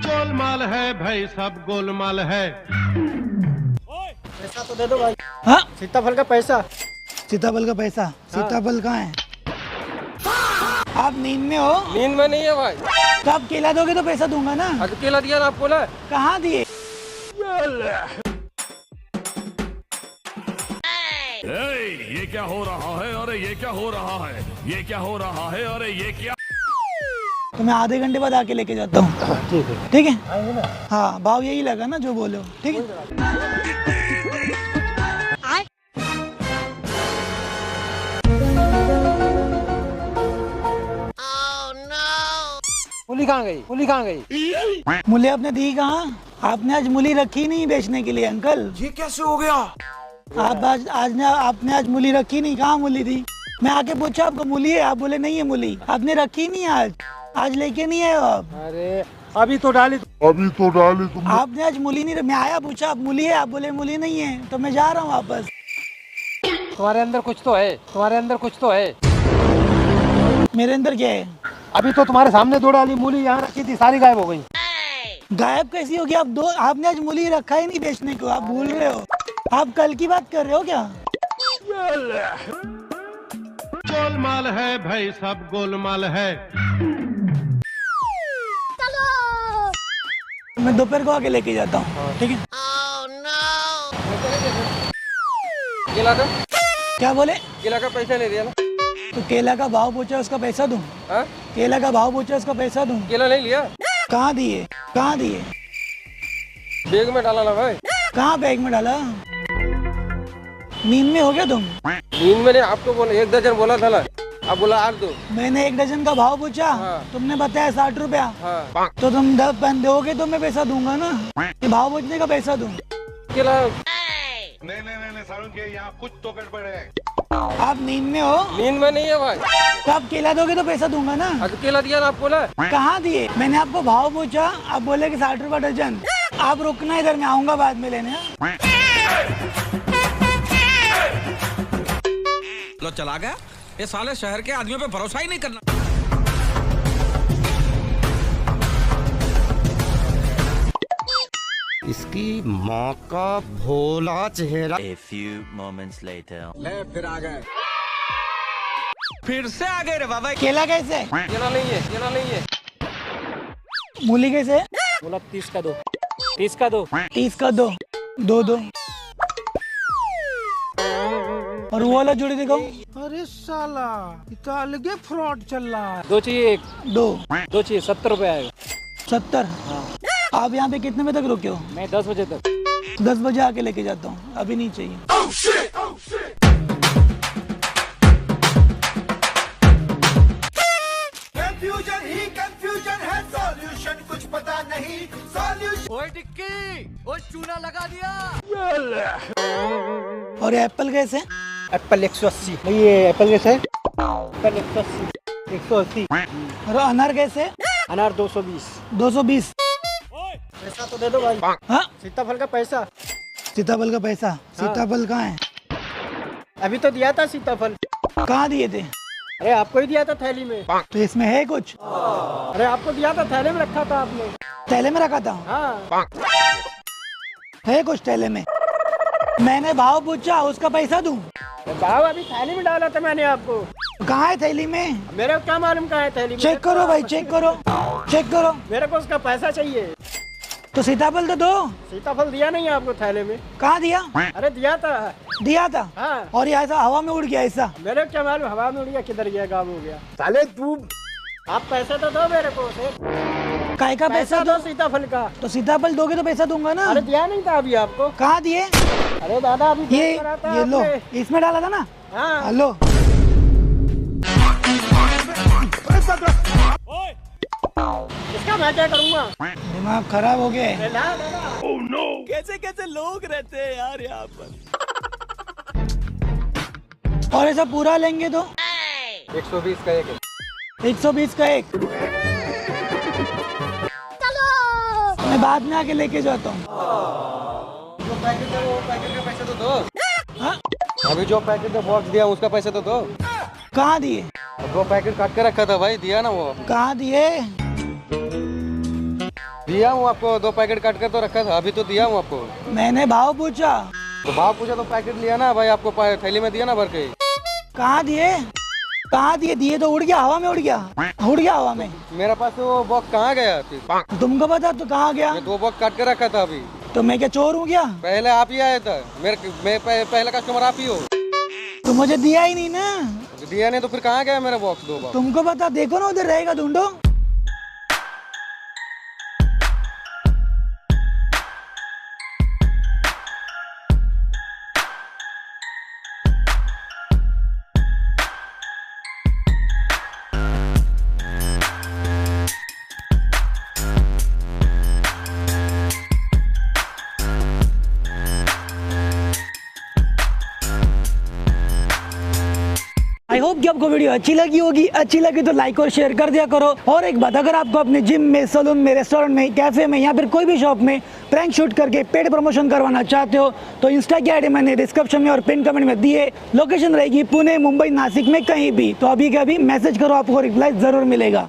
गोलमाल है भाई, सब गोलमाल है। पैसा तो दे दो भाई। हाँ, सीताफल का पैसा। सीताफल का पैसा? सीताफल कहाँ है? आप नींद में हो? नींद में नहीं है भाई। तो आप केला दोगे तो पैसा दूंगा ना। आज केला दिया ना आपको ना। कहाँ दिए? ये क्या हो रहा है? अरे ये क्या हो रहा है? ये क्या हो रहा है? अरे ये क्या? तो मैं आधे घंटे बाद आके लेके जाता हूँ। ठीक है। ठीक है? हाँ, भाव यही लगा ना जो बोलो। ठीक है? मूली कहाँ गई? मूली कहाँ गई? मूली आपने दी कहाँ? आपने आज मूली रखी नहीं बेचने के लिए अंकल। ये कैसे हो गया? आपने आज मूली रखी नहीं। कहाँ मूली थी? मैं आके पूछा आपको मूली है, आप बोले नहीं है मूली। आपने रखी नहीं आज लेके नहीं आए हो आप। अरे अभी तो डाली। आपने आज मूली नहीं। मैं आया पूछा आप मूली है, आप बोले मूली नहीं है, तो मैं जा रहा हूँ वापस। तुम्हारे अंदर कुछ तो है। तुम्हारे अंदर कुछ तो है। मेरे अंदर क्या है? अभी तो तुम्हारे सामने 2 डाली मूली यहाँ रखी थी, सारी गायब हो गई। गायब कैसी होगी? आपने आज मूली रखा ही नहीं बेचने को, आप भूल रहे हो। आप कल की बात कर रहे हो क्या? गोलमाल है भाई, सब गोलमाल है। मैं दोपहर को आके लेके जाता हूँ। ठीक है? केला का? क्या बोले? केला का पैसा नहीं दिया ना। तो केला का भाव पूछा, उसका पैसा दूं? हाँ? केला का भाव पूछा, उसका पैसा दूं? केला नहीं लिया। कहाँ दिए? कहाँ दिए? बैग में डाला ना भाई। कहाँ बैग में डाला? नींद में हो गया तुम? नींद में नहीं, आपको बोला 1 दर्जन बोला था ना, आप बोला 8 दो। मैंने 1 दर्जन का भाव पूछा। हाँ। तुमने बताया 60 रुपया। हाँ। तो तुम 10 दोगे तो मैं पैसा दूंगा ना। ये भाव पूछने का पैसा दूं? केला नहीं सारुण के यहाँ कुछ तो गड़बड़ है। आप नींद में हो? नींद में नहीं है भाई। तो आप केला दोगे तो पैसा दूंगा ना। आज केला दिया ना आपको ना। कहाँ दिए? मैंने आपको भाव पूछा, आप बोले कि 60 रुपया दर्जन। आप रुकना इधर, मैं आऊंगा बाद में लेने। लो चला गया। ये साले शहर के आदमियों पे भरोसा ही नहीं करना। इसकी माँ का भोला चेहरा। A few moments later. फिर आ गए। फिर से आ गए रे बाबा। केला कैसे? केला नहीं है। केला नहीं है। मूली कैसे? बोला 30 का दो। 30 का दो। 30 का दो। दो। और वो वाला जोड़ी दिखाओ। अरे साला, इतना अलगे फ्रॉड चल रहा है। 2 चाहिए। 2 चाहिए। 70 रुपए आएगा। 70? आप यहाँ पे कितने बजे तक रुके हो? मैं 10 बजे तक। 10 बजे आके लेके जाता हूँ, अभी नहीं चाहिए। कंफ्यूजन ही कंफ्यूजन है, सॉल्यूशन कुछ पता नहीं। सॉल्यूशन। ओए टिक्की, ओए चूना लगा दिया। और एप्पल कैसे? एप्पल 180। नहीं ये एप्पल कैसे है? एप्पल 180। 180। और अनार कैसे? अनार 220। 220? पैसा तो दे दो भाई। हाँ, सीताफल का पैसा। सीताफल का पैसा? सीताफल कहाँ है? अभी तो दिया था सीताफल। कहाँ दिए थे? अरे आपको ही दिया था थैली में। तो इसमें है कुछ? अरे आपको दिया था, थैले में रखा था आपने। थैले में रखा था? हाँ। है कुछ थैले में? मैंने भाव पूछा, उसका पैसा दूं? भाव अभी थैली में डाला था मैंने आपको। कहाँ है थैली में? मेरे को क्या मालूम कहाँ है थैली में। चेक करो भाई, चेक करो, चेक करो। मेरे को उसका पैसा चाहिए। तो सीताफल तो दो। सीताफल दिया नहीं आपको थैले में। कहाँ दिया? अरे दिया था। दिया था? हाँ। और ये ऐसा हवा में उड़ गया ऐसा? मेरे को क्या मालूम, हवा में उड़ गया, किधर गया, गायब हो गया। साले तू, आप पैसा तो दो मेरे को। काय का पैसा दो सीताफल का। तो सीताफल दोगे तो पैसा दूंगा ना। अरे दिया नहीं था अभी आपको। कहाँ दिए? अरे दादा अभी ये लो, इसमें डाला था ना। हाँ। हेलो, इसका मैं क्या करूँगा? दिमाग खराब हो गया है। कैसे कैसे लोग रहते हैं यार यहाँ पर। और ऐसा पूरा लेंगे तो 120 का एक है। 120 का एक। मैं बाद में आके लेके जाता हूँ। जो पैकेट है वो पैकेट का पैसा तो दो। हाँ? अभी जो पैकेट में बॉक्स दिया उसका पैसा तो दो। कहाँ दिए? 2 पैकेट काट के रखा था भाई, दिया ना वो? कहाँ दिए? दिया हूँ आपको, 2 पैकेट काट कर तो रखा था, अभी तो दिया हूँ आपको। मैंने भाव पूछा। तो भाव पूछा तो पैकेट लिया ना भाई, आपको थैली में दिया ना भर के। कहाँ दिए? कहाँ दिए? दिए तो उड़ गया, हवा में उड़ गया, उड़ गया हवा में। मेरे पास वो बॉक्स कहाँ गया? तुमको पता तो कहाँ गया? 2 बॉक्स काट के रखा था अभी। तो मैं क्या चोर हूँ क्या? पहले आप ही आए थे, मैं पहला कस्टमर आप ही हो। तो मुझे दिया ही नहीं ना। दिया नहीं तो फिर कहाँ गया मेरा बॉक्स? 2 बॉक्स तुमको पता, देखो ना उधर रहेगा, ढूंढो। आई होप कि आपको वीडियो अच्छी लगी होगी। अच्छी लगी तो लाइक और शेयर कर दिया करो। और एक बात, अगर आपको अपने जिम में, सैलून में, रेस्टोरेंट में, कैफे में या फिर कोई भी शॉप में प्रैंक शूट करके पेड प्रमोशन करवाना चाहते हो तो इंस्टा की आईडी मैंने डिस्क्रिप्शन में और पिन कमेंट में दिए। लोकेशन रहेगी पुणे, मुंबई, नासिक में कहीं भी। तो अभी के अभी मैसेज करो, आपको रिप्लाई जरूर मिलेगा।